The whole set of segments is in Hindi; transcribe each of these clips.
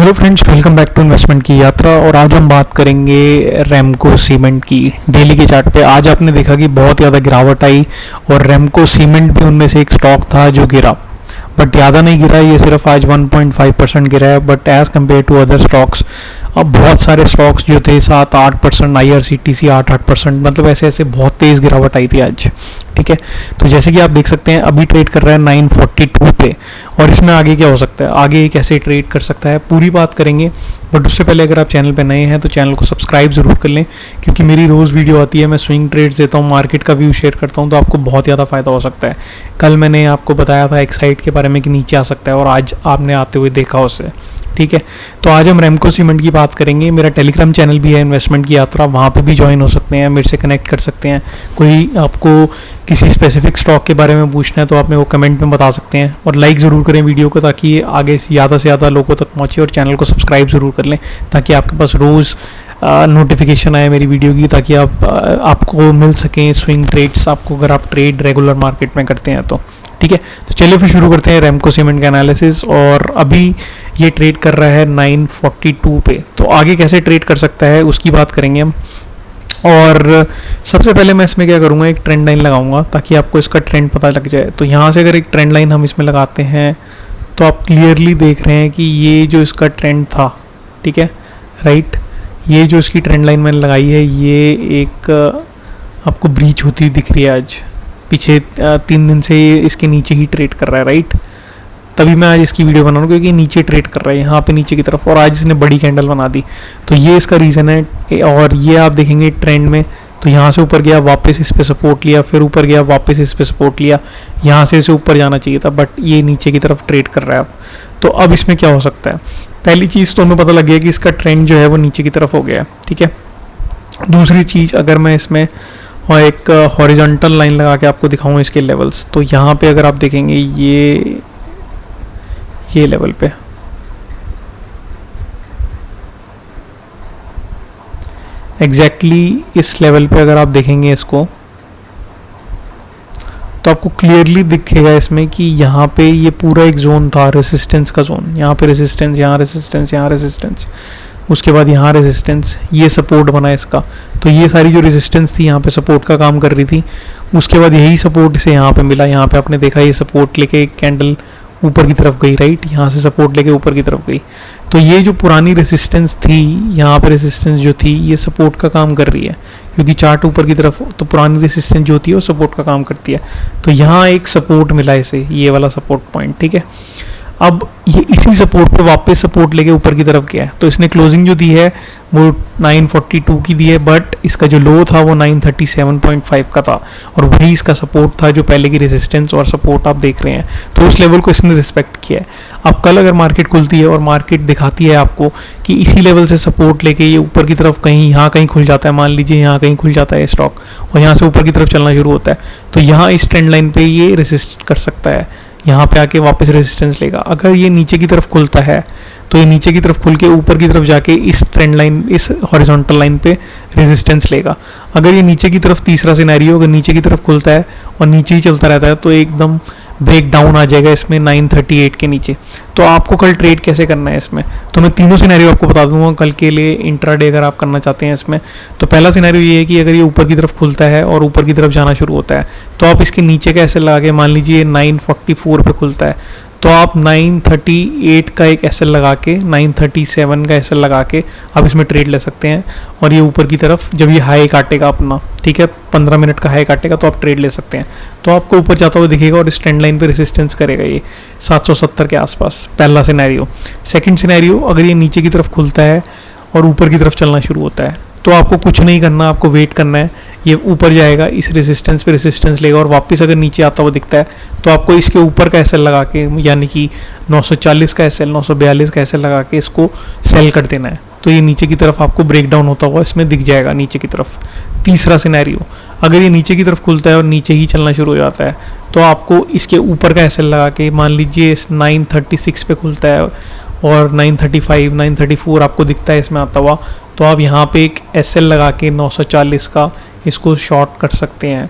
Hello friends, welcome back to investment की यात्रा। और आज हम बात करेंगे रेमको सीमेंट की। डेली के चार्ट पे आज आपने देखा कि बहुत ज़्यादा गिरावट आई और रेमको सीमेंट भी उनमें से एक स्टॉक था जो गिरा, बट ज़्यादा नहीं गिरा, ये सिर्फ आज 1.5% गिरा है। But as compare to other stocks, अब बहुत सारे स्टॉक्स जो थे 7-8%, IRCTC 8-8%, मतलब ऐसे ऐसे बहुत तेज़ गिरावट आई थी आज। ठीक है, तो जैसे कि आप देख सकते हैं अभी ट्रेड कर रहा है 942 पे, और इसमें आगे क्या हो सकता है, आगे कैसे ट्रेड कर सकता है, पूरी बात करेंगे। बट उससे पहले अगर आप चैनल पे नए हैं तो चैनल को सब्सक्राइब ज़रूर कर लें, क्योंकि मेरी रोज़ वीडियो आती है, मैं स्विंग ट्रेड्स देता हूँ, मार्केट का व्यू शेयर करता हूँ, तो आपको बहुत ज़्यादा फ़ायदा हो सकता है। कल मैंने आपको बताया था एक्साइड के बारे में कि नीचे आ सकता है, और आज आपने आते हुए देखा उसे। ठीक है, तो आज हम रेमको सीमेंट की बात करेंगे। मेरा टेलीग्राम चैनल भी है इन्वेस्टमेंट की यात्रा, वहाँ पे भी ज्वाइन हो सकते हैं, मेरे से कनेक्ट कर सकते हैं। कोई आपको किसी स्पेसिफिक स्टॉक के बारे में पूछना है तो आप मेरे को कमेंट में बता सकते हैं, और लाइक ज़रूर करें वीडियो को, ताकि आगे से ज़्यादा लोगों तक पहुँचे। और चैनल को सब्सक्राइब ज़रूर कर लें ताकि आपके पास रोज़ नोटिफिकेशन आए मेरी वीडियो की, ताकि आपको मिल सकें स्विंग ट्रेड्स, आपको अगर आप ट्रेड रेगुलर मार्केट में करते हैं तो। ठीक है, तो चलिए फिर शुरू करते हैं रेमको सीमेंट का एनालिसिस। और अभी ये ट्रेड कर रहा है 942 पे, तो आगे कैसे ट्रेड कर सकता है उसकी बात करेंगे हम। और सबसे पहले मैं इसमें क्या करूँगा, एक ट्रेंड लाइन लगाऊंगा ताकि आपको इसका ट्रेंड पता लग जाए। तो यहाँ से अगर एक ट्रेंड लाइन हम इसमें लगाते हैं तो आप क्लियरली देख रहे हैं कि ये जो इसका ट्रेंड था, ठीक है, राइट, ये जो इसकी ट्रेंड लाइन मैंने लगाई है, ये एक आपको ब्रीच होती हुई दिख रही है। आज पीछे 3 दिन से ये इसके नीचे ही ट्रेड कर रहा है, राइट। तभी मैं आज इसकी वीडियो बना रहा हूँ क्योंकि नीचे ट्रेड कर रहा है, यहाँ पे नीचे की तरफ, और आज इसने बड़ी कैंडल बना दी, तो ये इसका रीज़न है। और ये आप देखेंगे ट्रेंड में, तो यहाँ से ऊपर गया, वापस इस पे सपोर्ट लिया, फिर ऊपर गया, वापस इस पे सपोर्ट लिया, यहाँ से इसे ऊपर जाना चाहिए था, बट ये नीचे की तरफ ट्रेड कर रहा है अब। तो अब इसमें क्या हो सकता है, पहली चीज़ तो हमें पता लग गया कि इसका ट्रेंड जो है वो नीचे की तरफ हो गया है। ठीक है, दूसरी चीज़, अगर मैं इसमें और एक हॉरिजॉन्टल लाइन लगा के आपको दिखाऊं इसके लेवल्स, तो यहाँ पे अगर आप देखेंगे ये लेवल पे एग्जैक्टली इस लेवल पे अगर आप देखेंगे इसको, तो आपको क्लियरली दिखेगा इसमें कि यहाँ पे ये पूरा एक जोन था, रेसिस्टेंस का जोन। यहाँ पे रेसिस्टेंस, यहाँ रेसिस्टेंस, यहाँ रेसिस्टेंस, उसके बाद यहाँ रेजिस्टेंस, ये सपोर्ट बना इसका। तो ये सारी जो रेजिस्टेंस थी यहाँ पे सपोर्ट का काम कर रही थी, उसके बाद यही सपोर्ट इसे यहाँ पे मिला। यहाँ पे आपने देखा ये सपोर्ट लेके कैंडल ऊपर की तरफ गई, राइट, यहाँ से सपोर्ट लेके ऊपर की तरफ गई। तो ये जो पुरानी रेजिस्टेंस थी, यहाँ पे रेजिस्टेंस जो थी, ये सपोर्ट का काम कर रही है, क्योंकि चार्ट ऊपर की तरफ, तो पुरानी रेजिस्टेंस जो होती है वो सपोर्ट का काम करती है। तो यहाँ एक सपोर्ट मिला इसे, ये वाला सपोर्ट पॉइंट। ठीक है, अब ये इसी सपोर्ट पे वापस सपोर्ट लेके ऊपर की तरफ गया है, तो इसने क्लोजिंग जो दी है वो 942 की दी है, बट इसका जो लो था वो 937.5 का था, और वही इसका सपोर्ट था जो पहले की रेजिस्टेंस और सपोर्ट आप देख रहे हैं। तो उस लेवल को इसने रिस्पेक्ट किया है। अब कल अगर मार्केट खुलती है और मार्केट दिखाती है आपको कि इसी लेवल से सपोर्ट लेके ये ऊपर की तरफ कहीं यहाँ कहीं खुल जाता है, मान लीजिए यहाँ कहीं खुल जाता है स्टॉक, और यहाँ से ऊपर की तरफ चलना शुरू होता है, तो यहाँ इस ट्रेंड लाइन पे ये रेजिस्ट कर सकता है, यहाँ पे आके वापस रेजिस्टेंस लेगा। अगर ये नीचे की तरफ खुलता है तो ये नीचे की तरफ खुल के ऊपर की तरफ जाके इस ट्रेंड लाइन, इस हॉरिजॉन्टल लाइन पे रेजिस्टेंस लेगा। अगर ये नीचे की तरफ, तीसरा सिनेरियो, अगर नीचे की तरफ खुलता है और नीचे ही चलता रहता है, तो एकदम ब्रेक डाउन आ जाएगा इसमें 938 के नीचे। तो आपको कल ट्रेड कैसे करना है इसमें, तो मैं तीनों सिनेरियो आपको बता दूंगा कल के लिए इंट्राडे अगर आप करना चाहते हैं इसमें। तो पहला सिनेरियो ये है कि अगर ये ऊपर की तरफ खुलता है और ऊपर की तरफ जाना शुरू होता है, तो आप इसके नीचे का एसएल लगा के, मान लीजिए 944 पे खुलता है, तो आप 938 का एक एसएल लगा के, 937 का एसएल लगा के आप इसमें ट्रेड ले सकते हैं। और ये ऊपर की तरफ जब ये हाई काटेगा अपना, ठीक है, 15 मिनट का हाई काटेगा, तो आप ट्रेड ले सकते हैं। तो आपको ऊपर जाता हुआ दिखेगा और इस ट्रेंड लाइन पे रेजिस्टेंस करेगा ये 770 के आसपास, पहला सिनेरियो। सेकंड सिनेरियो, अगर ये नीचे की तरफ खुलता है और ऊपर की तरफ चलना शुरू होता है, तो आपको कुछ नहीं करना, आपको वेट करना है। ये ऊपर जाएगा, इस रेजिस्टेंस पे रेजिस्टेंस लेगा, और वापस अगर नीचे आता हुआ दिखता है तो आपको इसके ऊपर का एसएल लगा के, यानी कि 940 का एसएल, 942 का एसएल लगा के इसको सेल कर देना है। तो ये नीचे की तरफ आपको ब्रेक डाउन होता हुआ इसमें दिख जाएगा नीचे की तरफ। तीसरा सिनेरियो, अगर ये नीचे की तरफ खुलता है और नीचे ही चलना शुरू हो जाता है, तो आपको इसके ऊपर का एसएल लगा के, मान लीजिए 936 पे खुलता है और 935, 934 आपको दिखता है इसमें आता हुआ, तो आप यहाँ पे एक एसएल लगा के 940 का इसको शॉर्ट कर सकते हैं।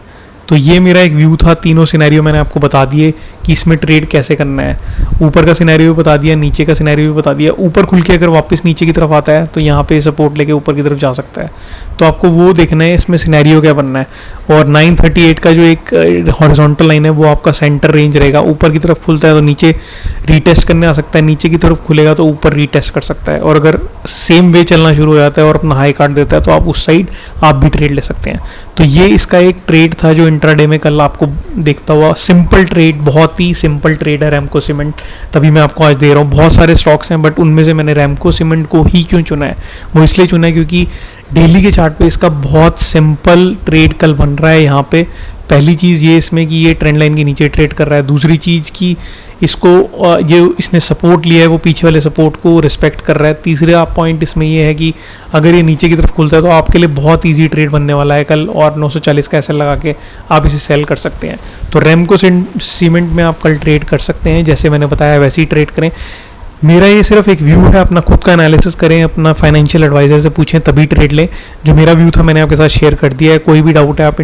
तो ये मेरा एक व्यू था, तीनों सिनेरियो मैंने आपको बता दिए कि इसमें ट्रेड कैसे करना है। ऊपर का सिनेरियो भी बता दिया, नीचे का सिनेरियो भी बता दिया। ऊपर खुल के अगर वापस नीचे की तरफ आता है तो यहाँ पे सपोर्ट लेके ऊपर की तरफ जा सकता है, तो आपको वो देखना है इसमें सिनेरियो क्या बनना है। और 938 का जो एक हॉरिजॉन्टल लाइन है वो आपका सेंटर रेंज रहेगा। ऊपर की तरफ खुलता है तो नीचे रीटेस्ट करने आ सकता है, नीचे की तरफ खुलेगा तो ऊपर रीटेस्ट कर सकता है। और अगर सेम वे चलना शुरू हो जाता है और अपना हाई काट देता है तो आप उस साइड आप भी ट्रेड ले सकते हैं। तो ये इसका एक ट्रेड था जो इंट्राडे में कल आपको देखता हुआ, सिंपल ट्रेड, बहुत ही सिंपल ट्रेड है रैमको सीमेंट, तभी मैं आपको आज दे रहा हूँ। बहुत सारे स्टॉक्स हैं बट उनमें से मैंने रैमको सीमेंट को ही क्यों चुना है, वो इसलिए चुना है क्योंकि डेली के चार्ट पे इसका बहुत सिंपल ट्रेड कल बन रहा है। यहाँ पे पहली चीज़ ये इसमें कि ये ट्रेंड लाइन के नीचे ट्रेड कर रहा है। दूसरी चीज़ कि इसको जो इसने सपोर्ट लिया है वो पीछे वाले सपोर्ट को रिस्पेक्ट कर रहा है। तीसरा पॉइंट इसमें ये है कि अगर ये नीचे की तरफ खुलता है तो आपके लिए बहुत इजी ट्रेड बनने वाला है कल, और 940 का एसएल लगा के आप इसे सेल कर सकते हैं। तो रैमको सीमेंट में आप कल ट्रेड कर सकते हैं, जैसे मैंने बताया वैसे ही ट्रेड करें। मेरा ये सिर्फ एक व्यू है, अपना खुद का एनालिसिस करें, अपना फाइनेंशियल एडवाइजर से पूछें तभी ट्रेड लें। जो मेरा व्यू था मैंने आपके साथ शेयर कर दिया है। कोई भी डाउट है आप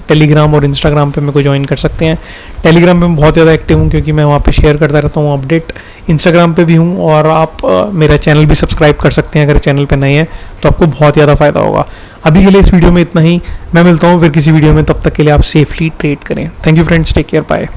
टेलीग्राम और इंस्टाग्राम पे मेरे को ज्वाइन कर सकते हैं। टेलीग्राम पे मैं बहुत ज़्यादा एक्टिव हूँ क्योंकि मैं वहाँ पे शेयर करता रहता हूँ अपडेट। इंस्टाग्राम पे भी हूँ, और आप मेरा चैनल भी सब्सक्राइब कर सकते हैं अगर चैनल पे नए हैं तो आपको बहुत ज़्यादा फ़ायदा होगा। अभी के लिए इस वीडियो में इतना ही, मैं मिलता हूँ फिर किसी वीडियो में, तब तक के लिए आप सेफली ट्रेड करें। Thank you friends, take care, bye.